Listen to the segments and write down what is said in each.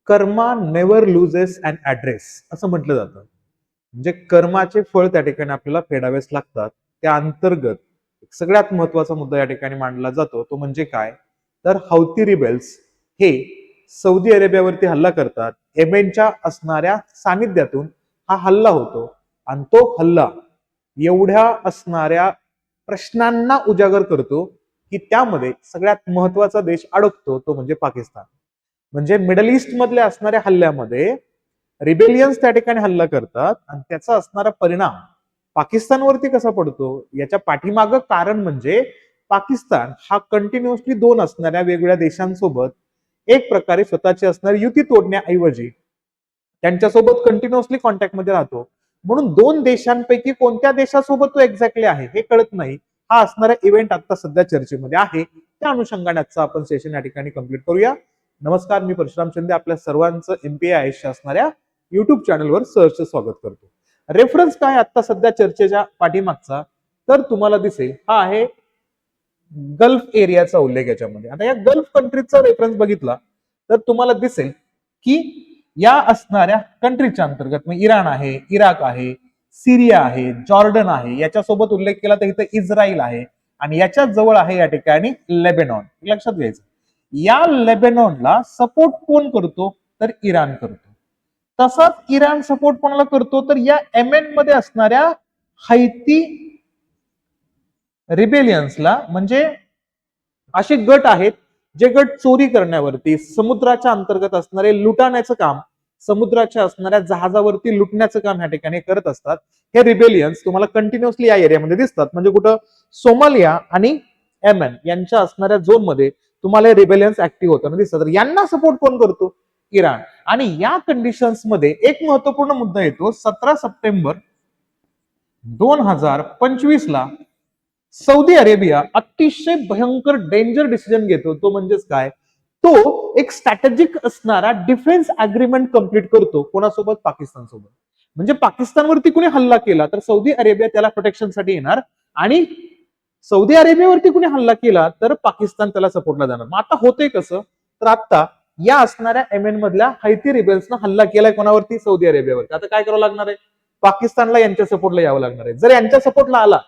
कर्मा never loses अन address असं म्हटलं जातं. म्हणजे कर्माचे फळ त्या ठिकाणी आपल्याला फेडावेच लागतात. त्या अंतर्गत सगळ्यात महत्वाचा मुद्दा या ठिकाणी मांडला जातो तो म्हणजे काय, तर हौती रिबेल्स हे सौदी अरेबियावरती हल्ला करतात. येमेनच्या असणाऱ्या सानिध्यातून हा हल्ला होतो आणि तो हल्ला एवढ्या असणाऱ्या प्रश्नांना उजागर करतो की त्यामध्ये सगळ्यात महत्वाचा देश अडकतो तो म्हणजे पाकिस्तान. म्हणजे मिडल ईस्ट मधल्या असणाऱ्या हल्ल्यामध्ये रिबेलियन्स त्या ठिकाणी हल्ला करतात आणि त्याचा असणारा परिणाम पाकिस्तानवरती कसा पडतो याच्या पाठीमागं कारण म्हणजे पाकिस्तान हा कंटिन्युअसली दोन असणाऱ्या वेगवेगळ्या देशांसोबत एक प्रकारे स्वतःची असणारी युती तोडण्याऐवजी त्यांच्यासोबत कंटिन्युअसली कॉन्टॅक्टमध्ये राहतो. म्हणून दोन देशांपैकी कोणत्या देशासोबत तो एक्झॅक्टली आहे हे कळत नाही. हा असणारा इव्हेंट आता सध्या चर्चेमध्ये आहे. त्या अनुषंगाने आजचं आपण सेशन या ठिकाणी कंप्लीट करूया. नमस्कार, मी परशुराम शिंदे आपल्या सर्वांचं MPI असणाऱ्या युट्यूब चॅनलवर सहर्ष स्वागत करतो. रेफरन्स काय आता सध्या चर्चेच्या पाठीमागचा, तर तुम्हाला दिसेल हा आहे गल्फ एरियाचा उल्लेख याच्यामध्ये. आता या गल्फ कंट्रीजचा रेफरन्स बघितला तर तुम्हाला दिसेल की या असणाऱ्या कंट्रीच्या अंतर्गत इराण आहे, इराक आहे, सिरिया आहे, जॉर्डन आहे, याच्यासोबत उल्लेख केला तर इथं इस्रायल आहे आणि याच्या जवळ आहे या ठिकाणी लेबेनॉन. लक्षात घ्यायचं, या लेबेनॉनला सपोर्ट कोण करतो तर इराण करतो. तसाच इराण सपोर्ट कोणाला करतो तर या येमेन मध्ये असणाऱ्या हौती रिबेलियन्सला. म्हणजे असे गट आहेत जे गट चोरी करण्यावरती, समुद्राच्या अंतर्गत असणारे लुटाण्याचं काम, समुद्राच्या असणाऱ्या जहाजावरती लुटण्याचं काम या ठिकाणी करत असतात. हे रिबेलियन्स तुम्हाला कंटिन्युअसली या एरियामध्ये दिसतात. म्हणजे कुठं सोमालिया आणि येमेन यांच्या असणाऱ्या झोन मध्ये तुम्हाला रिबेलियन्स ऍक्टिव्ह होताना दिसतात. तर यांना सपोर्ट कोण करतो? इराण. आणि या कंडिशन्स मध्ये एक महत्वपूर्ण मुद्दा येतो. 17 सप्टेंबर 2025 ला सौदी अरेबिया अतिशय भयंकर डेंजर डिसिजन घेतो. तो म्हणजेच काय, तो एक स्ट्रॅटेजिक असणारा डिफेन्स अग्रीमेंट कंप्लीट करतो. कोणासोबत? पाकिस्तानसोबत. म्हणजे पाकिस्तानवरती कुणी हल्ला केला तर सौदी अरेबिया त्याला प्रोटेक्शनसाठी येणार आणि सौदी अरेबियावरती कुणी हल्ला केला तर पाकिस्तान त्याला सपोर्टला जाणार. मग आता होतंय कसं, तर आता या असणाऱ्या येमेन मधल्या हौती रिबेल्सनं हल्ला केलाय कोणावरती? सौदी अरेबियावरती. आता काय करावं लागणार आहे? पाकिस्तानला यांच्या सपोर्टला यावं लागणार आहे. जर यांच्या सपोर्टला आला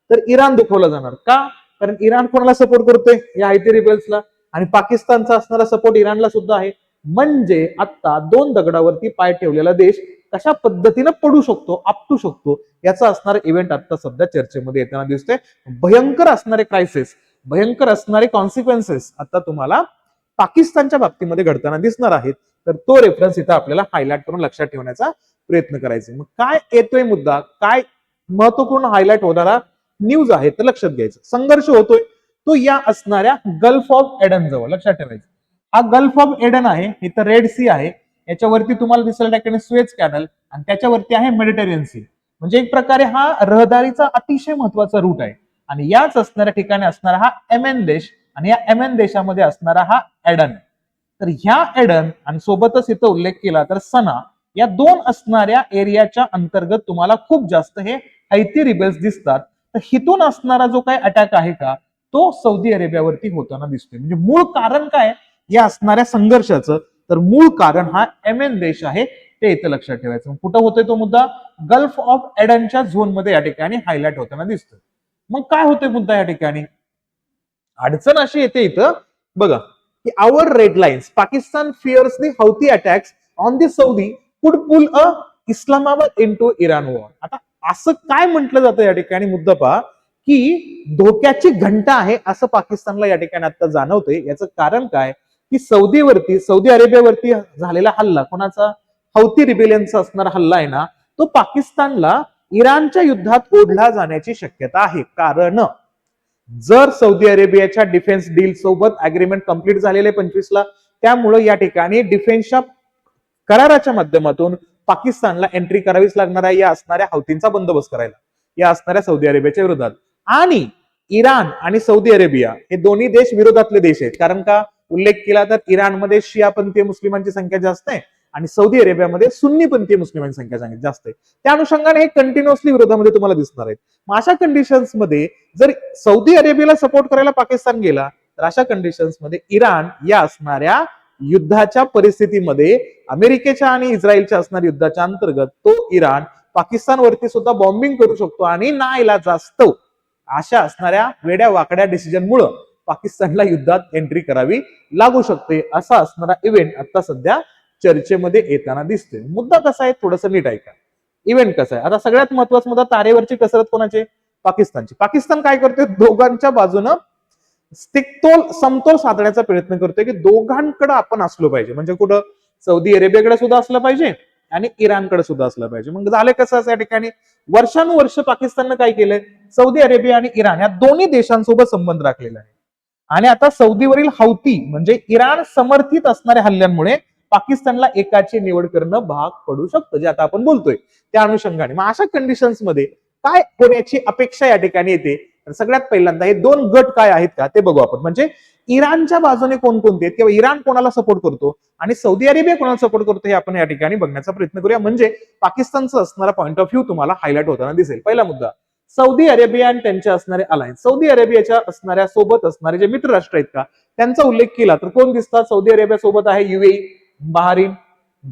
तर इराण दुखवला जाणार. का? कारण इराण कोणाला सपोर्ट करतोय? या हौती रिबेल्सला. आणि पाकिस्तानचा असणारा सपोर्ट इराणला सुद्धा आहे. म्हणजे आता दोन दगडावरती पाय ठेवलेला देश कशा पद्धतीनं पडू शकतो, आपटू शकतो, याचा असणारा इव्हेंट आता सध्या चर्चेमध्ये येताना दिसतोय. भयंकर असणारे क्रायसिस, भयंकर असणारे कॉन्सिक्वेन्सेस आता तुम्हाला पाकिस्तानच्या बाबतीमध्ये घडताना दिसणार आहेत. तर तो रेफरन्स इथं आपल्याला हायलाइट करून लक्षात ठेवण्याचा प्रयत्न करायचा. मग काय येतोय मुद्दा, काय महत्वपूर्ण हायलाइट होणारा न्यूज आहे तर लक्षात घ्यायचं. संघर्ष होतोय तो या असणाऱ्या गल्फ ऑफ एडन जवळ. लक्षात ठेवायचं, हा गल्फ ऑफ एडन आहे. इथं रेड सी आहे, याच्यावरती तुम्हाला दिसेल ठिकाणी स्वेज कॅनल आणि त्याच्यावरती आहे मेडिटेरियन सी. म्हणजे एक प्रकारे हा रहदारीचा अतिशय महत्वाचा रूट आहे. आणि याच असणाऱ्या ठिकाणी असणारा हा येमेन देश आणि या येमेन देशामध्ये असणारा हा एडन. तर ह्या एडन आणि सोबतच इथं उल्लेख केला तर सना, या दोन असणाऱ्या एरियाच्या अंतर्गत तुम्हाला खूप जास्त हे हौती रिबेल्स दिसतात. तर हिथून असणारा जो काही अटॅक आहे का तो सौदी अरेबियावरती होताना दिसतोय. म्हणजे मूळ कारण काय या असणाऱ्या संघर्षाचं, तर मूळ कारण हा येमेन देश आहे. ते इथं लक्षात ठेवायचं. कुठं होतोय तो मुद्दा? गल्फ ऑफ एडनच्या झोन मध्ये या ठिकाणी हायलाइट होताना दिसतोय. मग काय होतोय मुद्दा या ठिकाणी? अडचण अशी येते इथं बघा की our red lines, Pakistan fears the Houthi attacks on the Saudi could pull a Islamabad into Iran war. आता असं काय म्हटलं जातं या ठिकाणी, मुद्दा पहा की धोक्याची घंटा आहे असं पाकिस्तानला या ठिकाणी आता जाणवतंय. याचं कारण काय की सौदी अरेबियावरती झालेला हल्ला, कोणाचा? हौती रिबेलियनचा असणारा हल्ला आहे ना, तो पाकिस्तानला इराणच्या युद्धात ओढला जाण्याची शक्यता आहे. कारण जर सौदी अरेबियाच्या डिफेन्स डील सोबत अग्रीमेंट कंप्लीट झालेले 25 ला, त्यामुळे या ठिकाणी डिफेन्सच्या कराराच्या माध्यमातून पाकिस्तानला एंट्री करावीच लागणार आहे या असणाऱ्या हौतींचा बंदोबस्त करायला, या असणाऱ्या सौदी अरेबियाच्या विरोधात. आणि इराण आणि सौदी अरेबिया हे दोन्ही देश विरोधातले देश आहेत. कारण का? उल्लेख केला तर इराणमध्ये शियापंथीय मुस्लिमांची संख्या जास्त आहे आणि सौदी अरेबियामध्ये सुन्नीपंथीय मुस्लिमांची संख्या जास्त आहे. त्या अनुषंगाने हे कंटिन्युअसली विरोधामध्ये तुम्हाला दिसणार आहेत. मग अशा कंडिशन्स मध्ये जर सौदी अरेबियाला सपोर्ट करायला पाकिस्तान गेला तर अशा कंडिशन्स मध्ये इराण या असणाऱ्या युद्धाच्या परिस्थितीमध्ये अमेरिकेच्या आणि इस्रायलच्या असणाऱ्या युद्धाच्या अंतर्गत तो इराण पाकिस्तानवरती सुद्धा बॉम्बिंग करू शकतो आणि नाईलाजास्तव अशा असणाऱ्या वेड्या वाकड्या डिसिजनमुळे पाकिस्तानला युद्धात एंट्री करावी लागू शकते. असा असणारा इव्हेंट आता सध्या चर्चेमध्ये येताना दिसतोय. मुद्दा कसा आहे थोडस नीट ऐका. इव्हेंट कसा आहे, आता सगळ्यात महत्वाचा मुद्दा तारेवरची कसरत कोणाची? पाकिस्तानची. पाकिस्तान काय करतोय, दोघांच्या बाजूनं समतोल साधण्याचा प्रयत्न करतोय की दोघांकडे आपण असलो पाहिजे. म्हणजे कुठं सौदी अरेबियाकडे सुद्धा असलं पाहिजे आणि इराणकडे सुद्धा असलं पाहिजे. मग झालं कसं या ठिकाणी वर्षानुवर्ष पाकिस्ताननं काय केलंय, सौदी अरेबिया आणि इराण या दोन्ही देशांसोबत संबंध राखलेला आहे. आणि आता सौदीवरील हौती म्हणजे इराण समर्थित असणाऱ्या हल्ल्यांमुळे पाकिस्तानला एकाची निवड करणं भाग पडू शकतं, जे आता आपण बोलतोय त्या अनुषंगाने. मग अशा कंडिशन्स मध्ये काय होण्याची अपेक्षा या ठिकाणी येते, तर सगळ्यात पहिल्यांदा हे दोन गट काय आहेत का ते बघू आपण. म्हणजे इराणच्या बाजूने कोणकोणते आहेत किंवा इराण कोणाला सपोर्ट करतो आणि सौदी अरेबिया कोणाला सपोर्ट करतो हे आपण या ठिकाणी बघण्याचा प्रयत्न करूया. म्हणजे पाकिस्तानचा असणारा पॉईंट ऑफ व्ह्यू तुम्हाला हायलाइट होताना दिसेल. पहिला मुद्दा, सौदी अरेबिया आणि त्यांचे असणारे अलायन्स. सौदी अरेबियाच्या असणाऱ्या सोबत असणारे जे मित्र राष्ट्र आहेत का त्यांचा उल्लेख केला तर कोण दिसतात? सौदी अरेबिया सोबत आहे युएई, बहारीन,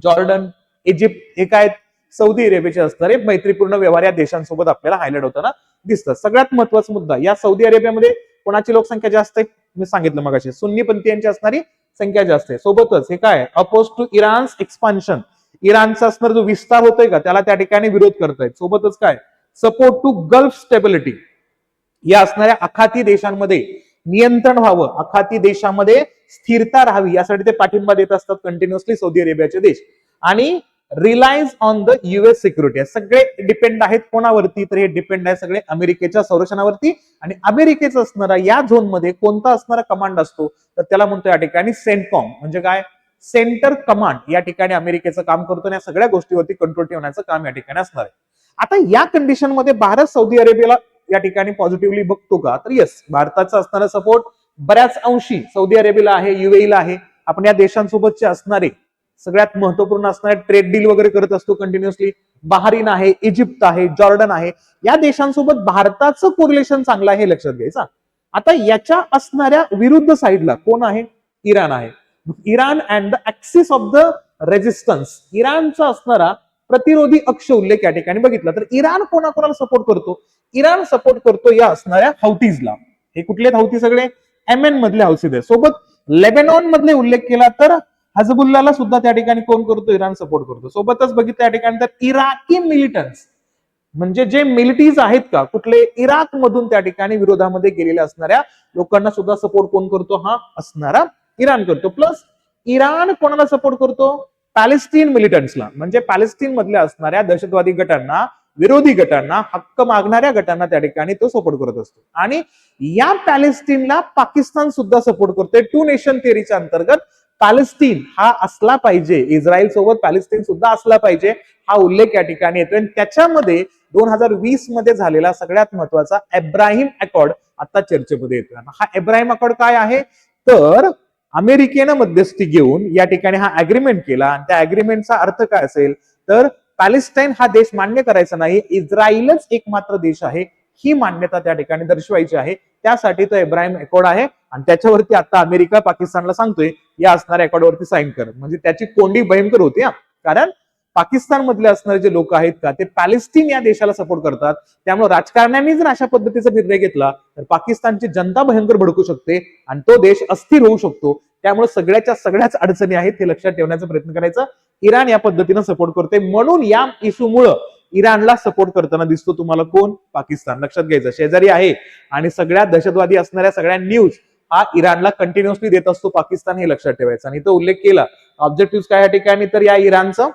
जॉर्डन, इजिप्त. हे काय सौदी अरेबियाचे असणारे मैत्रीपूर्ण व्यवहार या देशांसोबत आपल्याला हायलाइट होताना दिसतात. सगळ्यात महत्वाचा मुद्दा, या सौदी अरेबियामध्ये कोणाची लोकसंख्या जास्त आहे? मी सांगितलं मगाशी, सुन्नीपंथीयांची असणारी संख्या जास्त आहे. सोबतच हे काय, अपोज टू इरान्स एक्सपान्शन, इराणचा असणारा जो विस्तार होतोय का त्याला त्या ठिकाणी विरोध करतायत. सोबतच काय, सपोर्ट टू गल्फ स्टेबिलिटी, या असणाऱ्या आखाती देशांमध्ये नियंत्रण व्हावं, आखाती देशामध्ये स्थिरता राहावी यासाठी ते पाठिंबा देत असतात कंटिन्युअसली सौदी अरेबियाचे देश. आणि Reliance on the US security, सगळे डिपेंड आहेत कोणावरती? तर हे डिपेंड आहे सगळे अमेरिकेच्या संरक्षणावरती. आणि अमेरिकेचा असणारा या झोन मध्ये कोणता असणारा कमांड असतो तर त्याला म्हणतो या ठिकाणी सेंटकॉम. म्हणजे काय, सेंटर कमांड या ठिकाणी अमेरिकेचं काम करतो आणि या सगळ्या गोष्टीवरती कंट्रोल ठेवण्याचं काम या ठिकाणी असणार आहे. आता या कंडिशन मध्ये भारत सौदी अरेबियाला या ठिकाणी पॉझिटिव्हली बघतो का? तर येस, भारताचा असणारा सपोर्ट बऱ्याच अंशी सौदी अरेबियाला आहे, युएईला आहे. आपण या देशांसोबतचे असणारे सगळ्यात महत्वपूर्ण असणारे ट्रेड डील वगैरे करत असतो कंटिन्युअसली. बहारीन आहे, इजिप्त आहे, जॉर्डन आहे. या देशांसोबत भारताचं कोरिलेशन चांगलं आहे हे लक्षात घ्यायचं. आता याच्या असणाऱ्या विरुद्ध साईडला कोण आहे? इराण आहे. Iran and the axis of the resistance, इराणचा असणारा प्रतिरोधी अक्ष उल्लेख या ठिकाणी बघितला तर इराण कोणाकोणाला सपोर्ट करतो? इराण सपोर्ट करतो या असणाऱ्या हौतीजला. हे कुठले हौती? सगळे एमएन मधले हौती. सोबत लेबेनॉन मधले उल्लेख केला तर हजबुल्लाला सुद्धा त्या ठिकाणी कोण करतो? इराण सपोर्ट करतो. सोबतच बघितलं या ठिकाणी तर इराकी मिलिटन्स म्हणजे जे मिलिटरीज आहेत का कुठले इराक मधून त्या ठिकाणी विरोधामध्ये गेलेल्या असणाऱ्या लोकांना सुद्धा सपोर्ट कोण करतो? हा असणारा इराण करतो. प्लस इराण कोणाला सपोर्ट करतो? पॅलेस्टीन मिलिटंट्सला, म्हणजे पॅलेस्टीन मधल्या असणाऱ्या दहशतवादी गटांना, विरोधी गटांना, हक्क मागणाऱ्या गटांना त्या ठिकाणी तो सपोर्ट करत असतो. आणि या पॅलेस्टीनला पाकिस्तान सुद्धा सपोर्ट करतोय. टू नेशन थिअरीच्या अंतर्गत पॅलेस्टीन हा असला पाहिजे, इस्रायल सोबत पॅलेस्टीन सुद्धा असला पाहिजे हा उल्लेख या ठिकाणी येतोय. त्याच्यामध्ये 2020 मध्ये झालेला सगळ्यात महत्वाचा अब्राहिम अकॉर्ड आता चर्चेमध्ये येतोय. हा अब्राहिम अकॉर्ड काय आहे तर अमेरिकेनं मध्यस्थी घेऊन या ठिकाणी हा अग्रीमेंट केला. आणि त्या अग्रीमेंटचा अर्थ काय असेल तर पॅलेस्टाईन हा देश मान्य करायचा नाही, इस्रायलच एकमात्र देश आहे ही मान्यता त्या ठिकाणी दर्शवायची आहे. त्यासाठी तो अब्राहिम अकॉर्ड आहे आणि त्याच्यावरती आता अमेरिका पाकिस्तानला सांगतोय या असणाऱ्या अकॉर्डवरती साईन कर. म्हणजे त्याची कोंडी भयंकर होती. कारण पाकिस्तान मधले असणारे जे लोक आहेत का ते पॅलेस्टीन या देशाला सपोर्ट करतात. त्यामुळे राजकारण्यांनी जर अशा पद्धतीचा निर्णय घेतला तर पाकिस्तानची जनता भयंकर भडकू शकते आणि तो देश अस्थिर होऊ शकतो. त्यामुळे सगळ्याच अडचणी आहेत हे लक्षात ठेवण्याचा प्रयत्न करायचा. इराण या पद्धतीनं सपोर्ट करते म्हणून या इश्यूमुळे इराणला सपोर्ट करताना दिसतो तुम्हाला कोण? पाकिस्तान. लक्षात घ्यायचं, शेजारी आहे आणि सगळ्यात दहशतवादी असणाऱ्या सगळ्या न्यूज हा इराणला कंटिन्युअसली देत असतो पाकिस्तान, हे लक्षात ठेवायचं. आणि तो उल्लेख केला ऑब्जेक्टिव्ह काय या ठिकाणी तर या इराणचं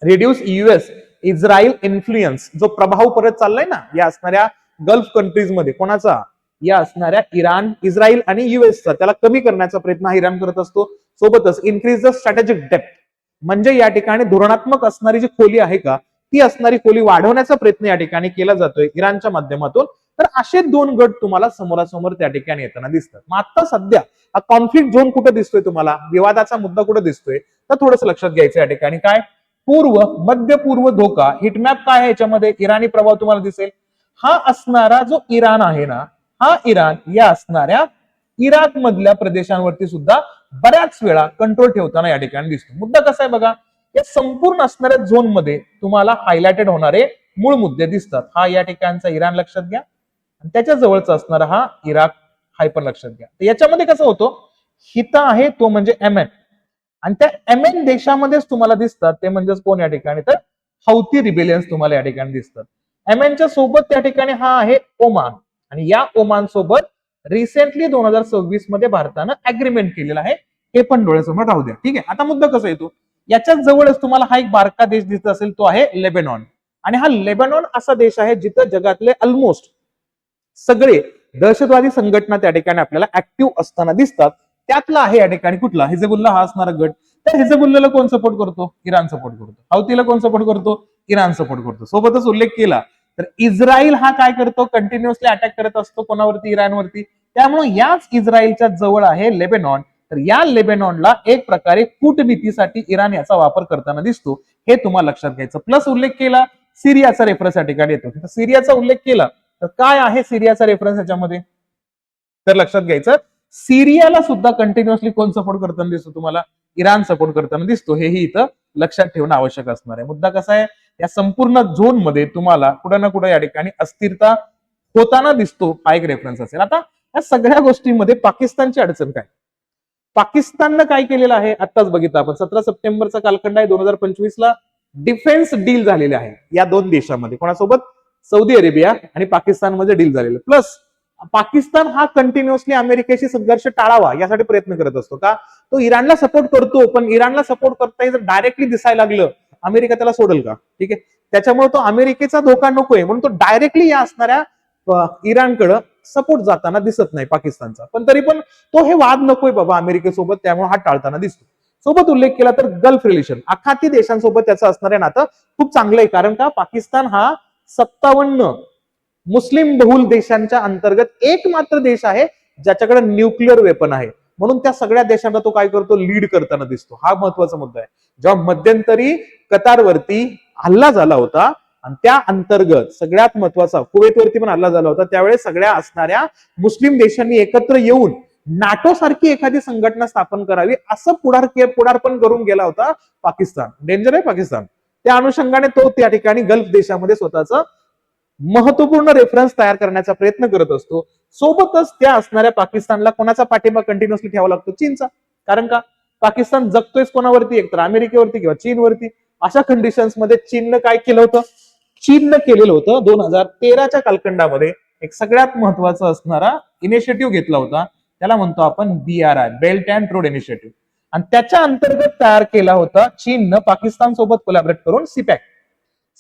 रिड्यूस युएस इस्रायल इन्फ्लुएन्स, जो प्रभाव परत चाललाय ना या असणाऱ्या गल्फ कंट्रीज मध्ये, कोणाचा? या असणाऱ्या इराण, इस्रायल आणि युएसचा, त्याला कमी करण्याचा प्रयत्न हा इराण करत असतो. सोबतच इन्क्रीज द स्ट्रॅटेजिक डेप्थ, म्हणजे या ठिकाणी धोरणात्मक असणारी जी खोली आहे का ती असणारी खोली वाढवण्याचा प्रयत्न या ठिकाणी केला जातोय इराणच्या माध्यमातून. तर असे दोन गट तुम्हाला समोरासमोर त्या ठिकाणी येताना दिसतात. मग आता सध्या हा कॉन्फ्लिक्ट झोन कुठे दिसतोय तुम्हाला? विवादाचा मुद्दा कुठे दिसतोय तर थोडंसं लक्षात घ्यायचं या ठिकाणी. काय? मध्य पूर्व धोका. हिटमॅप काय आहे याच्यामध्ये? इराणी प्रभाव तुम्हाला दिसेल. हा असणारा जो इराण आहे ना, हा इराण या असणाऱ्या इराक मधल्या प्रदेशांवरती सुद्धा बऱ्याच वेळा कंट्रोल ठेवताना या ठिकाणी दिसतो. मुद्दा कसा आहे बघा, या संपूर्ण असणाऱ्या झोन मध्ये तुम्हाला हायलाइटेड होणारे मूळ मुद्दे दिसतात. हा या ठिकाणचा इराण लक्षात घ्या, आणि त्याच्या जवळचा असणारा हा इराक हाय पण लक्षात घ्या. याच्यामध्ये कसं होतं, हिता आहे तो म्हणजे एमएन, आणि त्या एमएन देशामध्येच तुम्हाला दिसतात ते म्हणजेच कोण या ठिकाणी, तर हौती रिबेलियन्स तुम्हाला या ठिकाणी दिसतात. एमएनच्या सोबत त्या ठिकाणी हा आहे ओमान, आणि या ओमान सोबत रिसेंटली 2026 मध्ये भारतानं अग्रीमेंट केलेलं आहे. हे पण डोळ्यासमोर राहू द्या. ठीक आहे, आता मुद्दा कसा येतो, याच्याच जवळच तुम्हाला हा एक बारका देश दिसत असेल, तो आहे लेबनॉन. आणि हा लेबनॉन असा देश आहे जिथं जगातले ऑलमोस्ट सगळे दहशतवादी संघटना त्या ठिकाणी आपल्याला ऍक्टिव्ह असताना दिसतात. त्यातला आहे या ठिकाणी कुठला, हिजबुल्ला हा असणारा गट. त्या हिजबुल्लाला कोण सपोर्ट करतो, इराण सपोर्ट करतो. हौतीला कोण सपोर्ट करतो, इराण सपोर्ट करतो. सोबतच उल्लेख केला तर इस्रायल हा काय करतो, कंटिन्युअसली अटॅक करत असतो कोणावरती, इराणवरती. त्यामुळे याच इस्रायलच्या जवळ आहे लेबेनॉन. तर या लेबेनॉनला एक प्रकारे कूटनीतीसाठी इराण याचा वापर करताना दिसतो. हे तुम्हाला लक्षात घ्यायचं. प्लस उल्लेख केला सिरियाचा रेफरन्स या ठिकाणी येतो. सिरियाचा उल्लेख केला तर काय आहे सिरियाचा रेफरन्स याच्यामध्ये, तर लक्षात घ्यायचं, सिरियाला सुद्धा कंटिन्युअसली कोण सपोर्ट करताना दिसतो तुम्हाला, इराण सपोर्ट करताना दिसतो. हेही इथं लक्षात ठेवणं आवश्यक असणार आहे. मुद्दा कसा आहे, या संपूर्ण झोन मध्ये तुम्हाला कुठं ना कुठं या ठिकाणी अस्थिरता होताना दिसतो. हा एक रेफरन्स असेल. आता या सगळ्या गोष्टींमध्ये पाकिस्तानची अडचण काय, पाकिस्ताननं काय केलेलं आहे आताच बघितलं आपण. 17 सप्टेंबरचा कालखंड आहे. 2025 ला डिफेन्स डील झालेले आहे या दोन देशांमध्ये. कोणासोबत, सौदी अरेबिया आणि पाकिस्तानमध्ये डील झालेलं. प्लस पाकिस्तान हा कंटिन्युअसली अमेरिकेशी संघर्ष टाळावा यासाठी प्रयत्न करत असतो. का, तो इराणला सपोर्ट करतो, पण इराणला सपोर्ट करताना जर डायरेक्टली दिसायला लागलं, अमेरिका त्याला सोडेल का? ठीक आहे, त्याच्यामुळे तो अमेरिकेचा धोका नकोय म्हणून तो डायरेक्टली या असणाऱ्या इराणकडे सपोर्ट जाताना दिसत नाही पाकिस्तानचा. पण तरी पण तो हे वाद नकोय बाबा अमेरिकेसोबत, त्यामुळे हा टाळताना दिसतो. सोबत उल्लेख केला तर गल्फ रिलेशन, आखाती देशांसोबत त्याचं असणारं नातं खूप चांगलं आहे. कारण का, पाकिस्तान हा 57 मुस्लिम बहुल देशांच्या अंतर्गत एकमात्र देश आहे ज्याच्याकडे न्यूक्लिअर वेपन आहे. म्हणून त्या सगळ्या देशांना तो काय करतो, लीड करताना दिसतो. हा महत्वाचा मुद्दा आहे. जेव्हा मध्यंतरी कतारवरती हल्ला झाला होता आणि त्या अंतर्गत सगळ्यात महत्वाचा कुवेतवरती पण हल्ला झाला होता, त्यावेळेस सगळ्या असणाऱ्या मुस्लिम देशांनी एकत्र येऊन नाटो सारखी एखादी संघटना स्थापन करावी असं पुढारपण करून गेला होता पाकिस्तान. डेंजर आहे पाकिस्तान. त्या अनुषंगाने तो त्या ठिकाणी गल्फ देशामध्ये स्वतःचा महत्वपूर्ण रेफरन्स तयार करण्याचा प्रयत्न करत असतो. सोबतच त्या असणाऱ्या पाकिस्तानला कोणाचा पाठिंबा कंटिन्युअसली ठेवावा लागतो, चीनचा. कारण का, पाकिस्तान जगतोय कोणावरती, एकतर अमेरिकेवरती किंवा चीनवरती. अशा कंडिशन्स मध्ये चीननं काय केलं होतं, चीननं केलेलं होतं 2013च्या कालखंडामध्ये एक सगळ्यात महत्वाचा असणारा इनिशिएटिव्ह घेतला होता. त्याला म्हणतो आपण BRI, belt and road initiative. आणि त्याच्या अंतर्गत तयार केला होता चीननं पाकिस्तान सोबत कोलॅबरेट करून सिपॅक.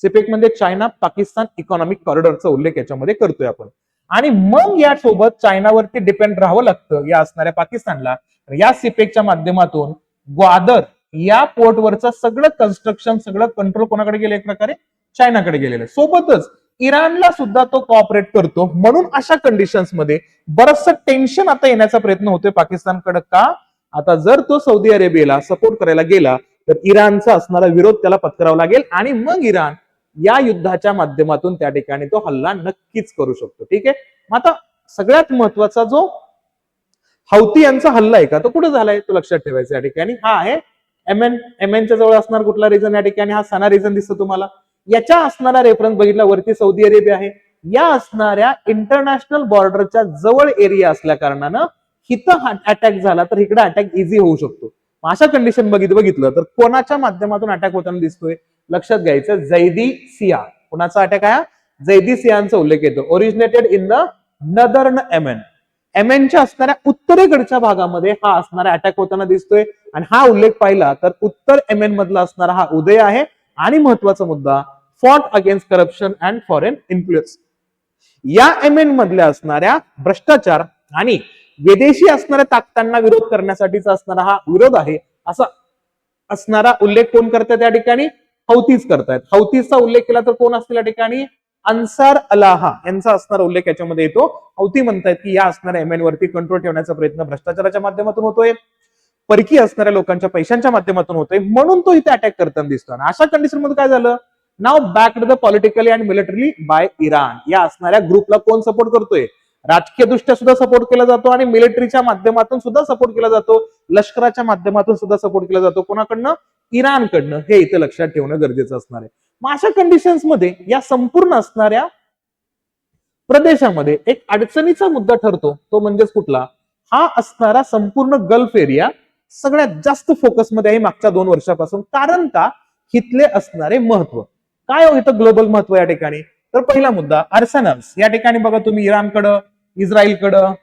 सिपेक म्हणजे चायना पाकिस्तान इकॉनॉमिक कॉरिडॉरचा उल्लेख याच्यामध्ये करतोय आपण. आणि मग यासोबत चायनावरती डिपेंड राहावं लागतं या असणाऱ्या पाकिस्तानला. या सिपेकच्या माध्यमातून ग्वादर या पोर्टवरचं सगळं कन्स्ट्रक्शन, सगळं कंट्रोल कोणाकडे गेलं, एक प्रकारे चायनाकडे गेलेलं. सोबतच इराणला सुद्धा तो कॉपरेट करतो. म्हणून अशा कंडिशन्स मध्ये बरचसं टेन्शन आता येण्याचा प्रयत्न होतोय पाकिस्तानकडे. का, आता जर तो सौदी अरेबियाला सपोर्ट करायला गेला तर इराणचा असणारा विरोध त्याला पत्करावा लागेल, आणि मग इराण या युद्धाच्या माध्यमातून त्या ठिकाणी तो हल्ला नक्कीच करू शकतो. ठीक आहे, मग आता सगळ्यात महत्वाचा जो हौती यांचा हल्ला आहे का, तो कुठे झालाय तो लक्षात ठेवायचा या ठिकाणी. हा आहे एमएनच्या जवळ असणार कुठला रिजन या ठिकाणी, हा सना रिजन दिसतो तुम्हाला. याच्या असणारा रेफरन्स बघितला वरती सौदी अरेबिया आहे. या असणाऱ्या इंटरनॅशनल बॉर्डरच्या जवळ एरिया असल्या कारणानं इथं अटॅक झाला तर इकडे अटॅक इझी होऊ शकतो. अशा कंडिशन बघितलं तर कोणाच्या माध्यमातून अटॅक होताना दिसतोय, लक्षात घ्यायचं, जैदी सिया. कोणाचा अटॅक आहे, जैदी सियांचा उल्लेख येतो. ओरिजिनेटेड इन द नदर्न एमएनच्या असणाऱ्या उत्तरेकडच्या भागामध्ये हा असणारा अटॅक होताना दिसतोय. आणि हा उल्लेख पाहिला तर उत्तर एमएन मधला असणारा हा उदय आहे. आणि महत्वाचा मुद्दा, fought against corruption and foreign influence. या एमएन मधल्या असणाऱ्या भ्रष्टाचार आणि विदेशी असणाऱ्या ताकदांना विरोध करण्यासाठीचा असणारा हा विरोध आहे, असा असणारा उल्लेख कोण करतात त्या ठिकाणी, हौतीच करतायत. हौतीचा उल्लेख केला तर कोण असतील या ठिकाणी, अन्सार अल्लाह यांचा असणारा उल्लेख याच्यामध्ये येतो. हौती म्हणतायत की या असणाऱ्या एमएन वरती कंट्रोल ठेवण्याचा प्रयत्न भ्रष्टाचाराच्या माध्यमातून होतोय, परकीय असणाऱ्या लोकांच्या पैशांच्या माध्यमातून होतोय, म्हणून तो इथे अटॅक करताना दिसतो. आणि अशा कंडिशन मध्ये काय झालं, नाव backed the politically and militarily by Iran. या असणाऱ्या ग्रुपला कोण सपोर्ट करतोय, राजकीय दृष्ट्या सुद्धा सपोर्ट केला जातो आणि मिलिटरीच्या माध्यमातून सुद्धा सपोर्ट केला जातो, लष्कराच्या माध्यमातून सुद्धा सपोर्ट केला जातो. कोणाकडनं? इराणकडनं. हे इथं लक्षात ठेवणं गरजेचं असणार आहे. मग अशा कंडिशन्स मध्ये या संपूर्ण असणाऱ्या प्रदेशामध्ये एक अडचणीचा मुद्दा ठरतो, तो म्हणजेच कुठला? हा असणारा संपूर्ण गल्फ एरिया सगळ्यात जास्त फोकसमध्ये आहे मागच्या 2 वर्षापासून. कारण का? इथले असणारे महत्व काय हो, इथं ग्लोबल महत्व या ठिकाणी. तर पहिला मुद्दा आर्सेनल्स. या ठिकाणी बघा तुम्ही इराणकडं, इस्रायलकडं,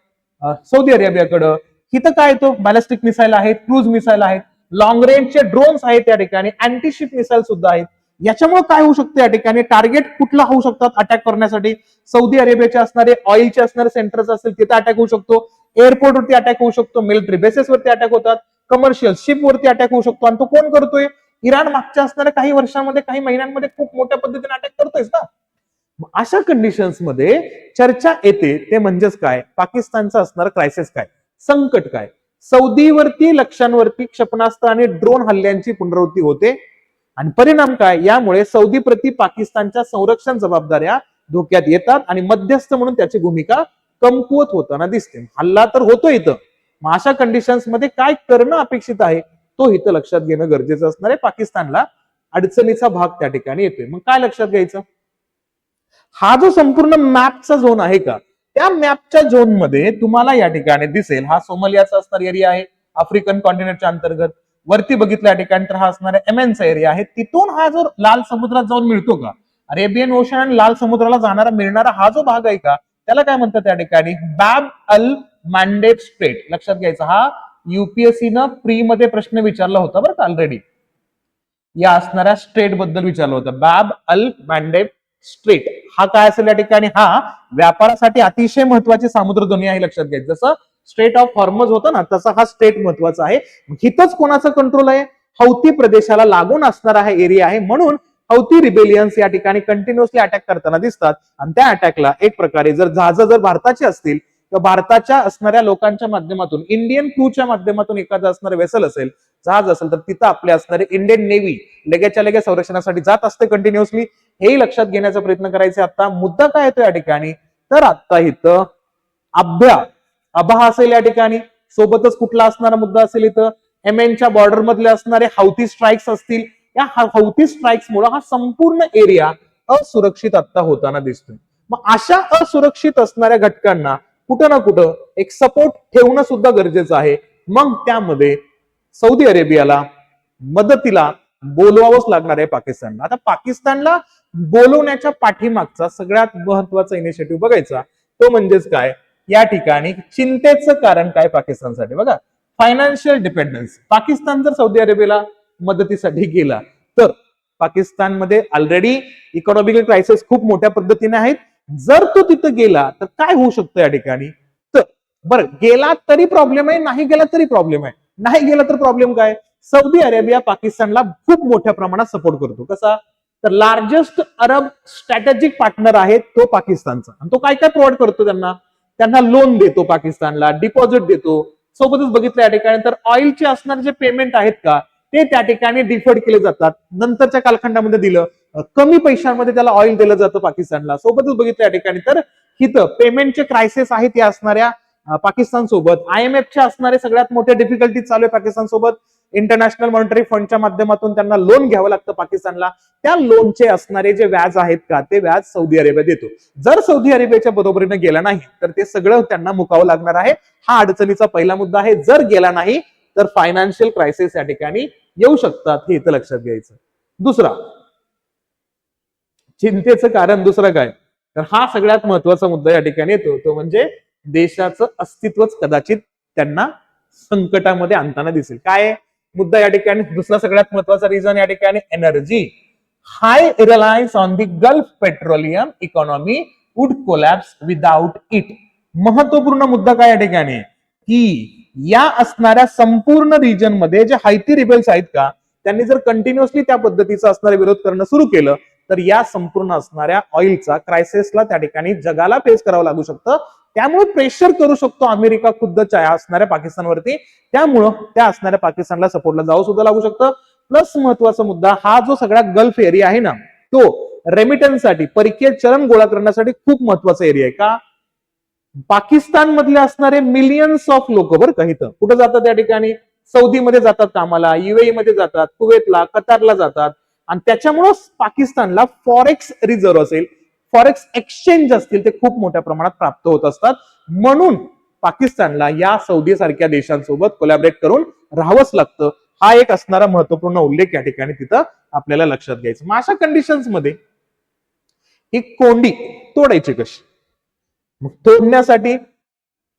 सौदी अरेबियाकडं. इथं काय येतो? बॅलिस्टिक मिसाईल आहेत, क्रूज मिसाईल आहेत, लॉंग रेंजचे ड्रोन्स आहेत या ठिकाणी, अँटीशिप मिसाईल सुद्धा आहेत. याच्यामुळे काय होऊ शकतं या ठिकाणी? टार्गेट कुठला होऊ शकतात अटॅक करण्यासाठी? सौदी अरेबियाचे असणारे ऑइलचे असणारे सेंटर्स असतील तिथे अटॅक होऊ शकतो, एअरपोर्ट वरती अटॅक होऊ शकतो, मिलिटरी बेसेस वरती अटॅक होतात, कमर्शियल शिप वरती अटॅक होऊ शकतो. आणि तो कोण करतोय? इराण मागच्या असणाऱ्या काही वर्षांमध्ये, काही महिन्यांमध्ये खूप मोठ्या पद्धतीने अटॅक करतोयच ना. अशा कंडिशन्स मध्ये चर्चा येते ते म्हणजेच काय? पाकिस्तानचा असणार क्रायसिस काय, संकट काय? सौदीवरती लक्ष्यांवरती क्षेपणास्त्र आणि ड्रोन हल्ल्यांची पुनरावृत्ती होते आणि परिणाम काय? यामुळे सौदी प्रति पाकिस्तानच्या संरक्षण जबाबदाऱ्या धोक्यात येतात आणि मध्यस्थ म्हणून त्याची भूमिका कमकुवत होताना दिसते. हल्ला तर होतो इथं, मग अशा कंडिशन्स मध्ये काय करणं अपेक्षित आहे तो इथं लक्षात घेणं गरजेचं असणार आहे. पाकिस्तानला अडचणीचा भाग त्या ठिकाणी येतोय. मग काय लक्षात घ्यायचं? हा जो संपूर्ण मॅपचा झोन आहे का, त्या मॅपच्या झोन मध्ये तुम्हाला या ठिकाणी दिसेल हा सोमालियाचा असणार एरिया आहे आफ्रिकन कॉन्टिनेंटच्या अंतर्गत. वरती बघितलं या ठिकाणी तर हा असणारा एमएनचा एरिया आहे. तिथून हा जो लाल समुद्रात जाऊन मिळतो का, अरेबियन ओशन आणि लाल समुद्राला जाणारा मिळणारा हा जो भाग आहे का, त्याला काय म्हणतात या ठिकाणी? बाब अल मॅन्डेब स्ट्रेट. लक्षात घ्यायचा, हा युपीएससीनं प्री मध्ये प्रश्न विचारला होता बरं का ऑलरेडी. या असणाऱ्या स्ट्रेट बद्दल विचारलं होतं, बाब अल मॅन्डेब स्ट्रेट. हा काय असेल या ठिकाणी? हा व्यापारासाठी अतिशय महत्वाची सामुद्रधुनी आहे. लक्षात घ्यायचं, जसं स्ट्रेट ऑफ हॉर्मज होतं ना, तसा हा स्ट्रेट महत्वाचा आहे. हिथंच कोणाचा कंट्रोल आहे? हौती प्रदेशाला लागून असणारा हा एरिया आहे. म्हणून हौती रिबेलियन्स या ठिकाणी कंटिन्युअसली अटॅक करताना दिसतात आणि त्या अटॅकला एक प्रकारे जर जहाज जर भारताची असतील किंवा भारताच्या असणाऱ्या लोकांच्या माध्यमातून, इंडियन क्रूच्या माध्यमातून एखादं असणारं वेसल असेल, जहाज असेल, तर तिथं आपले असणारे इंडियन नेव्ही लगेचच्या लगेच संरक्षणासाठी जात असते कंटिन्युअसली. हेही लक्षात घेण्याचा प्रयत्न करायचा. आता मुद्दा काय येतो या ठिकाणी? तर आता इथं अबहा असेल या ठिकाणी, सोबतच कुठला असणारा मुद्दा असेल इथं? एमएनच्या बॉर्डर मधले असणारे हौती स्ट्राईक्स असतील. या हौती स्ट्राईक्स मुळे हा संपूर्ण एरिया असुरक्षित आता होताना दिसतोय. मग अशा असुरक्षित असणाऱ्या घटकांना कुठं ना कुठं एक सपोर्ट ठेवणं सुद्धा गरजेचं आहे. मग त्यामध्ये सौदी अरेबियाला मदतीला बोलवावंच लागणार आहे पाकिस्तानला. आता पाकिस्तानला बोलवण्याच्या पाठीमागचा सगळ्यात महत्वाचा इनिशिएटिव्ह बघायचा, तो म्हणजेच काय? या ठिकाणी चिंतेचं कारण काय पाकिस्तानसाठी? बघा, फायनान्शियल डिपेंडन्स. पाकिस्तान जर सौदी अरेबियाला मदतीसाठी गेला तर पाकिस्तानमध्ये ऑलरेडी इकॉनॉमिकल क्रायसिस खूप मोठ्या पद्धतीने आहेत. जर तो तिथं गेला तर काय होऊ शकतं या ठिकाणी? तर बरं, गेला तरी प्रॉब्लेम आहे, नाही गेला तरी प्रॉब्लेम आहे. नाही गेला तर प्रॉब्लेम काय? सौदी अरेबिया पाकिस्तानला खूप मोठ्या प्रमाणात सपोर्ट करतो. कसा? तर लार्जेस्ट अरब स्ट्रॅटेजिक पार्टनर आहे तो पाकिस्तानचा. आणि तो काय काय प्रोव्हाइड करतो त्यांना? त्यांना लोन देतो, पाकिस्तानला डिपॉझिट देतो. सोबतच बघितलं या ठिकाणी तर ऑइलचे असणारे जे पेमेंट आहेत का, ते त्या ठिकाणी डिफर्ड केले जातात. नंतरच्या कालखंडामध्ये दिलं, कमी पैशांमध्ये त्याला ऑइल दिलं जातं पाकिस्तानला. सोबतच बघितलं या ठिकाणी तर हिथं पेमेंटचे क्रायसिस आहेत या असणाऱ्या पाकिस्तान सोबत. आयएमएफच्या असणारे सगळ्यात मोठे डिफिकल्टी चालू आहे पाकिस्तान सोबत. इंटरनॅशनल मॉनिटरी फंडच्या माध्यमातून त्यांना लोन घ्यावं लागतं पाकिस्तानला. त्या लोनचे असणारे जे व्याज आहेत का, ते व्याज सौदी अरेबिया देतो. जर सौदी अरेबियाच्या बरोबरीने गेला नाही तर ते सगळं त्यांना मुकावं लागणार आहे. हा अडचणीचा पहिला मुद्दा आहे. जर गेला नाही तर फायनान्शियल क्रायसिस या ठिकाणी येऊ शकतात, हे इथं लक्षात घ्यायचं. दुसरा चिंतेचं कारण दुसरं काय? तर हा सगळ्यात महत्वाचा मुद्दा या ठिकाणी येतो, तो म्हणजे देशाचं अस्तित्वच कदाचित त्यांना संकटामध्ये आणताना दिसेल. काय मुद्दा या ठिकाणी? दुसरा सगळ्यात महत्वाचा रिझन या ठिकाणी energy. High Reliance on the gulf petroleum economy would collapse without it. महत्वपूर्ण मुद्दा काय या ठिकाणी? की या असणाऱ्या संपूर्ण रिजन मध्ये जे हौती रिबेल्स आहेत का, त्यांनी जर कंटिन्युअसली त्या पद्धतीचा असणारा विरोध करणं सुरू केलं तर या संपूर्ण असणाऱ्या ऑइलचा क्रायसिसला त्या ठिकाणी जगाला फेस करावं लागू शकतं. त्यामुळे प्रेशर करू शकतो अमेरिका खुद्द असणाऱ्या पाकिस्तानवरती. त्यामुळं त्या असणाऱ्या पाकिस्तानला सपोर्टला जावं सुद्धा लागू शकतं. प्लस महत्वाचा मुद्दा, हा जो सगळा गल्फ एरिया आहे ना, तो रेमिटन्ससाठी, परकीय चलन गोळा करण्यासाठी खूप महत्वाचा एरिया आहे. का? पाकिस्तान मधले असणारे मिलियन्स ऑफ लोक बरं का इथं कुठं जातात त्या ठिकाणी, सौदीमध्ये जातात कामाला, युएई मध्ये जातात, कुवेतला, कतारला जातात. आणि त्याच्यामुळं पाकिस्तानला फॉरेक्स रिझर्व्ह असेल, फॉरेक्स एक्सचेंज असतील ते खूप मोठ्या प्रमाणात प्राप्त होत असतात. म्हणून पाकिस्तानला या सौदी सारख्या देशांसोबत कोलॅबरेट करून राहावंच लागतं. हा एक असणारा महत्वपूर्ण उल्लेख या ठिकाणी तिथं आपल्याला लक्षात घ्यायचं. मग अशा कंडिशन्स मध्ये ही कोंडी तोडायची कशी? मग तोडण्यासाठी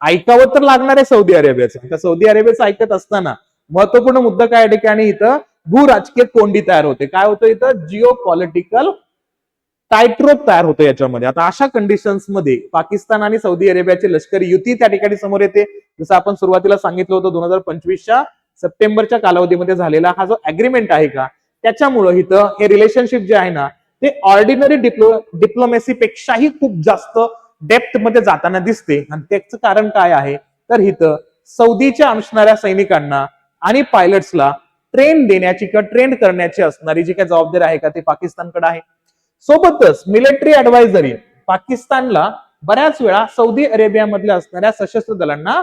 ऐकावं तर लागणार आहे सौदी अरेबियाचं. आता सौदी अरेबियाचं ऐकत असताना महत्वपूर्ण मुद्दा काय या ठिकाणी, इथं भू राजकीय कोंडी तयार होते. काय होतं इथं, जिओ पॉलिटिकल टायट्रोप तयार होतं याच्यामध्ये. आता अशा कंडिशन्स मध्ये पाकिस्तान आणि सौदी अरेबियाची लष्करी युती त्या ठिकाणी समोर येते. जसं आपण सुरुवातीला सांगितलं होतं 2025च्या सप्टेंबरच्या कालावधीमध्ये झालेला हा जो अग्रीमेंट आहे का, त्याच्यामुळं इथं हे रिलेशनशिप जे आहे ना ते ऑर्डिनरी डिप्लोमॅसी पेक्षाही खूप जास्त डेप्थ मध्ये जाताना दिसते. आणि त्याचं कारण काय आहे तर इथं सौदीच्या असणाऱ्या सैनिकांना आणि पायलट्सला ट्रेन देण्याची किंवा ट्रेन करण्याची असणारी जी काही जबाबदारी आहे का ते पाकिस्तानकडे आहे. सोबतच मिलिटरी ऍडवायझरी पाकिस्तानला बऱ्याच वेळा सौदी अरेबियामधल्या असणाऱ्या सशस्त्र दलांना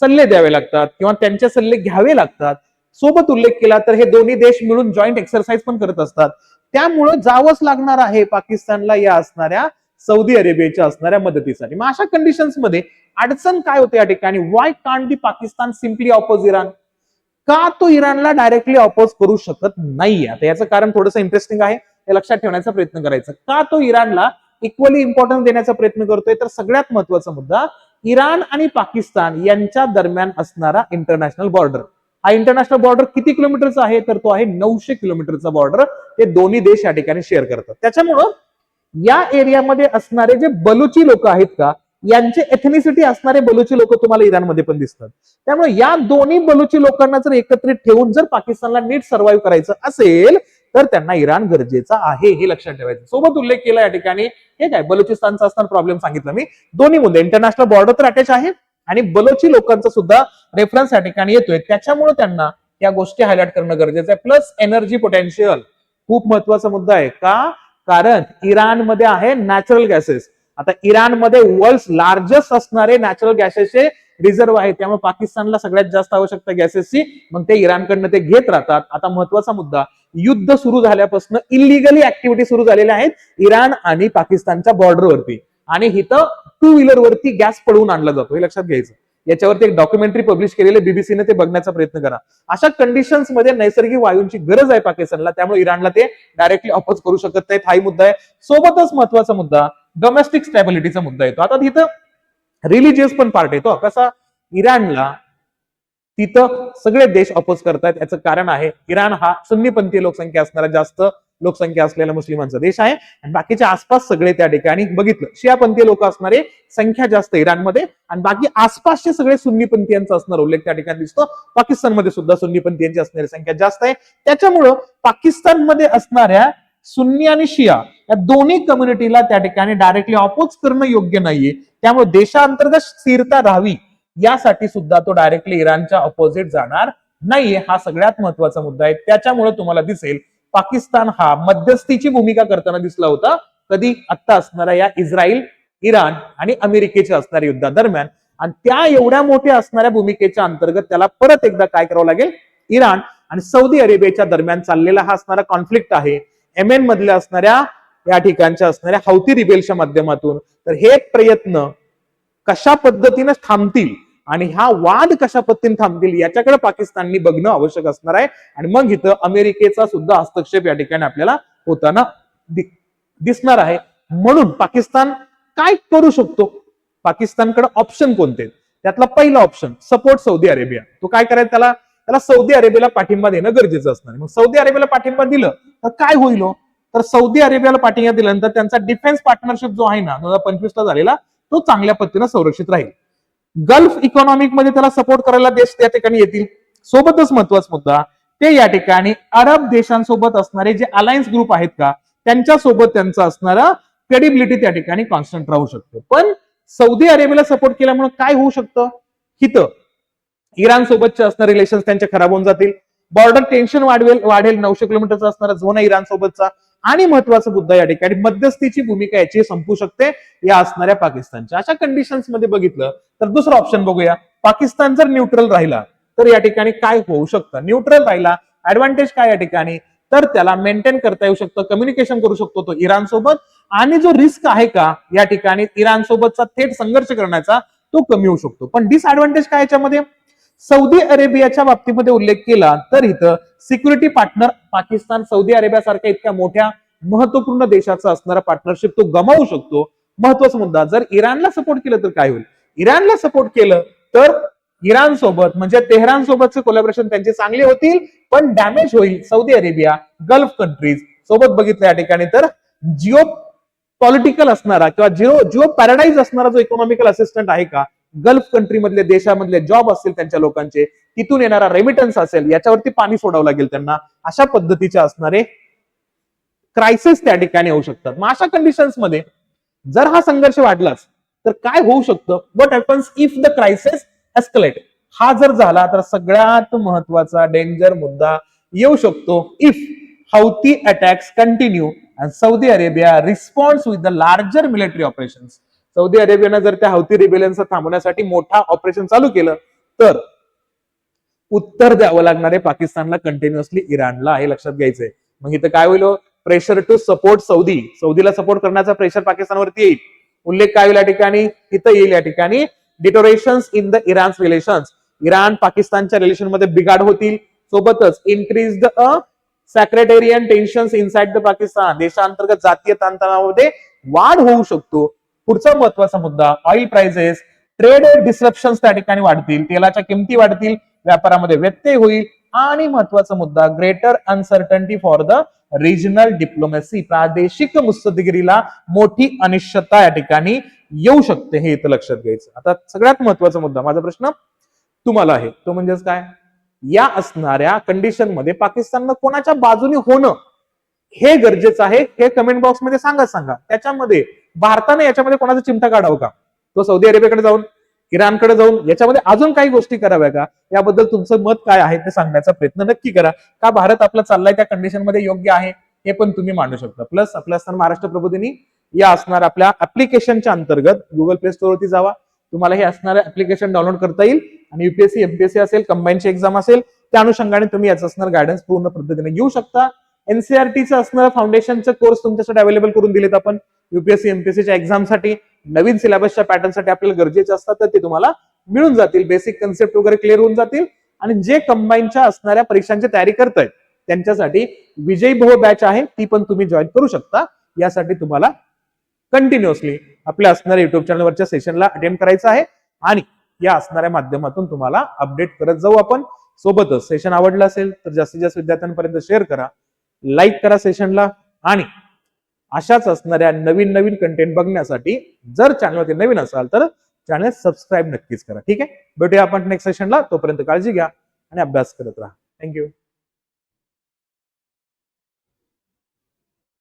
सल्ले द्यावे लागतात किंवा त्यांचे सल्ले घ्यावे लागतात. सोबत उल्लेख केला तर हे दोन्ही देश मिळून जॉईंट एक्सरसाइज पण करत असतात. त्यामुळं जावंच लागणार आहे पाकिस्तानला या असणाऱ्या सौदी अरेबियाच्या असणाऱ्या मदतीसाठी. मग अशा कंडिशन्स मध्ये अडचण काय होते या ठिकाणी, Y can't be Pakistan simply oppose Iran, का तो इराणला डायरेक्टली ऑपोज करू शकत नाहीये? आता याचं कारण थोडंसं इंटरेस्टिंग आहे, हे लक्षात ठेवण्याचा प्रयत्न करायचा. का तो इराणला इक्वली इम्पॉर्टन्स देण्याचा प्रयत्न करतोय, तर सगळ्यात महत्वाचा मुद्दा इराण आणि पाकिस्तान यांच्या दरम्यान असणारा इंटरनॅशनल बॉर्डर. हा इंटरनॅशनल बॉर्डर किती किलोमीटरचा आहे तर तो आहे 900 किलोमीटरचा बॉर्डर. ते दोन्ही देश या ठिकाणी शेअर करतात. त्याच्यामुळं या एरियामध्ये असणारे जे बलुची लोक आहेत का, यांचे एथनिसिटी असणारे बलुची लोक तुम्हाला इराणमध्ये पण दिसतात. त्यामुळे या दोन्ही बलुची लोकांना जर एकत्रित ठेवून जर पाकिस्तानला नीट सर्व्हाइव्ह करायचं असेल तर त्यांना इराण गरजेचा आहे, हे लक्षात ठेवायचं. सोबत उल्लेख केला या ठिकाणी, हे काय बलुचिस्तानचा असणारा प्रॉब्लेम सांगितलं मी. दोन्ही मुद्दे, इंटरनॅशनल बॉर्डर तर अटॅच आहे आणि बलोची लोकांचा सुद्धा रेफरन्स या ठिकाणी येतोय. त्याच्यामुळे त्यांना या गोष्टी हायलाइट करणं गरजेचं आहे. प्लस एनर्जी पोटेन्शियल खूप महत्वाचा मुद्दा आहे. का? कारण इराणमध्ये आहे नॅचरल गॅसेस. आता इराणमध्ये वर्ल्ड लार्जेस्ट असणारे नॅचरल गॅसेसचे रिझर्व्ह आहे. त्यामुळे पाकिस्तानला सगळ्यात जास्त आवश्यकता गॅसेसची, मग ते इराणकडनं ते घेत राहतात. आता महत्वाचा मुद्दा, युद्ध सुरू झाल्यापासून इलिगली ऍक्टिव्हिटी सुरू झालेल्या आहेत इराण आणि पाकिस्तानच्या बॉर्डरवरती, आणि इथं टू व्हीलर वरती गॅस पळवून आणला जातो, हे लक्षात घ्यायचं. याच्यावरती एक डॉक्युमेंटरी पब्लिश केलेले बीबीसीने, ते बघण्याचा प्रयत्न करा. अशा कंडिशन्स मध्ये नैसर्गिक वायूंची गरज आहे पाकिस्तानला, त्यामुळे इराणला ते डायरेक्टली अपोज करू शकत नाहीत, हाही मुद्दा आहे. सोबतच महत्वाचा मुद्दा डोमेस्टिक स्टॅबिलिटीचा मुद्दा येतो. आता तिथं रिलिजियस पण पार्ट येतो. कसा? इराणला तिथं सगळे देश अपोज करतात. याचं कारण आहे इराण हा सुन्नीपंथीय लोकसंख्या असणारा, जास्त लोकसंख्या असलेला मुस्लिमांचा देश आहे, आणि बाकीच्या आसपास सगळे त्या ठिकाणी बघितलं शियापंथीय लोक असणारे संख्या जास्त इराणमध्ये, आणि बाकी आसपासचे सगळे सुन्नीपंथीयांचा असणारा उल्लेख त्या ठिकाणी दिसतो. पाकिस्तानमध्ये सुद्धा सुन्नीपंथीयांची असणारी संख्या जास्त आहे. त्याच्यामुळं पाकिस्तानमध्ये असणाऱ्या सुन्नी आणि शिया या दोन्ही कम्युनिटीला त्या ठिकाणी डायरेक्टली अपोज करणं योग्य नाहीये. त्यामुळे देशांतर्गत स्थिरता राहावी यासाठी सुद्धा तो डायरेक्टली इराणच्या अपोजिट जाणार नाहीये. हा सगळ्यात महत्वाचा मुद्दा आहे. त्याच्यामुळे तुम्हाला दिसेल पाकिस्तान हा मध्यस्थीची भूमिका करताना दिसला होता. कधी? आत्ता असणाऱ्या या इस्रायल, इराण आणि अमेरिकेच्या असणाऱ्या युद्धादरम्यान. आणि त्या एवढ्या मोठ्या असणाऱ्या भूमिकेच्या अंतर्गत त्याला परत एकदा काय करावं लागेल, इराण आणि सौदी अरेबियाच्या दरम्यान चाललेला हा असणारा कॉन्फ्लिक्ट आहे, येमेन मधल्या असणाऱ्या या ठिकाणच्या असणाऱ्या हौती रिबेल्सच्या माध्यमातून. तर हे प्रयत्न कशा पद्धतीने थांबतील आणि हा वाद कशा पद्धतीने थांबतील याच्याकडे पाकिस्ताननी बघणं आवश्यक असणार आहे. आणि मग इथं अमेरिकेचा सुद्धा हस्तक्षेप या ठिकाणी आपल्याला होताना दिसणार आहे. म्हणून पाकिस्तान काय करू शकतो? पाकिस्तानकडे ऑप्शन कोणते? त्यातला पहिला ऑप्शन सपोर्ट सौदी अरेबिया. तो काय करायचं, त्याला सौदी अरेबियाला पाठिंबा देणं गरजेचं असणार. मग सौदी अरेबियाला पाठिंबा दिलं तर काय होईल? तर सौदी अरेबियाला पाठिंबा दिल्यानंतर त्यांचा डिफेन्स पार्टनरशिप जो आहे ना 2025 ला झालेला, तो चांगल्या पद्धतीने संरक्षित राहील. गल्फ इकॉनॉमिक मध्ये त्याला सपोर्ट करायला देश त्या ठिकाणी येतील. सोबतच महत्वाचा मुद्दा, ते या ठिकाणी अरब देशांसोबत असणारे जे अलायन्स ग्रुप आहेत का, त्यांच्यासोबत त्यांचा असणारा क्रेडिबिलिटी त्या ठिकाणी कॉन्स्टंट राहू शकतो. पण सौदी अरेबियाला सपोर्ट केल्यामुळे काय होऊ शकतं, हिथं इराण सोबतचे असणारे रिलेशन त्यांचे खराब होऊन जातील. बॉर्डर टेन्शन वाढेल. 900 किलोमीटरचा असणारा झोन आहे इराण सोबतचा, आणि महत्वाचा मुद्दा या ठिकाणी मध्यस्थीची भूमिका याची संपू शकते या असणाऱ्या पाकिस्तानच्या. अशा कंडिशन्स मध्ये बघितलं तर दुसरा ऑप्शन बघूया. पाकिस्तान जर न्यूट्रल राहिला तर या ठिकाणी काय होऊ शकतं? न्यूट्रल राहिला ऍडव्हान्टेज काय या ठिकाणी, तर त्याला मेंटेन करता येऊ शकतं, कम्युनिकेशन करू शकतो तो इराण सोबत, आणि जो रिस्क आहे का या ठिकाणी इराण सोबतचा थेट संघर्ष करण्याचा तो कमी होऊ शकतो. पण डिसएडव्हान्टेज काय याच्यामध्ये? सौदी अरेबियाच्या बाबतीमध्ये उल्लेख केला तर इथं सिक्युरिटी पार्टनर पाकिस्तान सौदी अरेबियासारख्या इतक्या मोठ्या महत्वपूर्ण देशाचा असणारा पार्टनरशिप तो गमावू शकतो. महत्वाचा मुद्दा, जर इराणला सपोर्ट केलं तर काय होईल? इराणला सपोर्ट केलं तर इराण सोबत म्हणजे तेहरान सोबतचे कोलॅबोरेशन त्यांचे चांगले होतील, पण डॅमेज होईल सौदी अरेबिया गल्फ कंट्रीज सोबत. बघितलं या ठिकाणी तर जिओ पॉलिटिकल असणारा किंवा जिओ पॅराडाईज असणारा जो इकॉनॉमिकल असिस्टंट आहे का गल्फ कंट्री मधले देशामधले जॉब असतील त्यांच्या लोकांचे, तिथून येणारा रेमिटन्स असेल, याच्यावरती पाणी सोडावं लागेल त्यांना. अशा पद्धतीचे असणारे क्रायसिस त्या ठिकाणी होऊ शकतात. मग अशा कंडिशन्स मध्ये जर हा संघर्ष वाढलाच तर काय होऊ शकतं? What happens if the crisis escalate? हा जर झाला तर सगळ्यात महत्वाचा डेंजर मुद्दा येऊ शकतो. If हौती attacks continue and Saudi Arabia responds with the larger military operations. Saudi अरेबियानं जर त्या हौती रिबेलियन्स थांबवण्यासाठी मोठा ऑपरेशन चालू केलं तर उत्तर द्यावं लागणार आहे पाकिस्तानला कंटिन्युअसली इराणला, हे लक्षात घ्यायचंय. मग इथं काय होईल? प्रेशर टू सपोर्ट सौदी, सौदीला सपोर्ट करण्याचा प्रेशर पाकिस्तानवरती येईल. उल्लेख काय होईल या ठिकाणी? इथं येईल या ठिकाणी deteriorations in the Iran relations, Iran पाकिस्तानच्या रिलेशन मध्ये बिघाड होतील. सोबतच increase the sectarian tensions inside the Pakistan, देशांतर्गत जातीय ताणतणावामध्ये वाढ होऊ शकतो. पुढचा महत्वाचा मुद्दा, ऑइल प्राइसेस, ट्रेड डिस्रप्शन्स त्या ठिकाणी वाढतील, तेलाच्या किमती वाढतील, व्यापारामध्ये व्यत्यय होईल. आणि महत्वाचा मुद्दा, greater uncertainty for the regional diplomacy, प्रादेशिक मुत्सद्देगिरीला मोठी अनिश्चितता या ठिकाणी येऊ शकते, हे इथं लक्षात घ्यायचं. आता सगळ्यात महत्वाचा मुद्दा, माझा प्रश्न तुम्हाला आहे तो म्हणजेच काय, या असणाऱ्या कंडिशन मध्ये पाकिस्ताननं कोणाच्या बाजूने होणं हे गरजेचं आहे. हे कमेंट बॉक्स मध्ये सांगा. त्याच्यामध्ये भारताने याच्यामध्ये कोणाचा चिमटा काढावं का? तो सौदी अरेबियाकडे जाऊन, इराणकडे जाऊन याच्यामध्ये अजून काही गोष्टी कराव्या का? याबद्दल तुमचं मत काय आहे ते सांगण्याचा प्रयत्न नक्की करा. का भारत आपला चाललाय त्या कंडिशन मध्ये योग्य आहे हे पण तुम्ही मांडू शकता. प्लस आपल्या असणाऱ्या महाराष्ट्र प्रबोधिनी या असणार आपल्या ऍप्लिकेशनच्या अंतर्गत गुगल प्ले स्टोअरवरती जावा, तुम्हाला हे असणारं ऍप्लिकेशन डाउनलोड करता येईल आणि युपीएससी एमपीएससी असेल, कंबाईनची एक्झाम असेल, त्या अनुषंगाने तुम्ही याचं असणार गायडन्स पूर्ण पद्धतीने घेऊ शकता. एनसीआरटीचं असणारं फाउंडेशनचे कोर्स तुमच्यासाठी अवेलेबल करून दिलेत आपण युपीएससी एमपीएससीच्या एक्झामसाठी. नवीन सिलेबसच्या पॅटर्नसाठी आपल्याला गरजेचे असतात तर ते तुम्हाला मिळून जातील. बेसिक कन्सेप्ट वगैरे क्लिअर होऊन जातील. आणि जे कंबाईनच्या असणाऱ्या परीक्षांची तयारी करतायत त्यांच्यासाठी विजयी बहु बॅच आहे, ती पण तुम्ही जॉईन करू शकता. यासाठी तुम्हाला कंटिन्युअसली आपल्या असणाऱ्या युट्यूब चॅनलवरच्या सेशनला अटेंड करायचं आहे आणि या असणाऱ्या माध्यमातून तुम्हाला अपडेट करत जाऊ आपण. सोबतच सेशन आवडलं असेल तर जास्तीत जास्त विद्यार्थ्यांपर्यंत शेअर करा, लाईक करा सेशनला. आणि अशाच असणाऱ्या नवीन कंटेंट बघण्यासाठी जर चॅनलवरती नवीन असाल तर चॅनल सबस्क्राईब नक्कीच करा. ठीक आहे, भेटूया आपण नेक्स्ट सेशनला. तोपर्यंत काळजी घ्या आणि अभ्यास करत राहा. थँक्यू.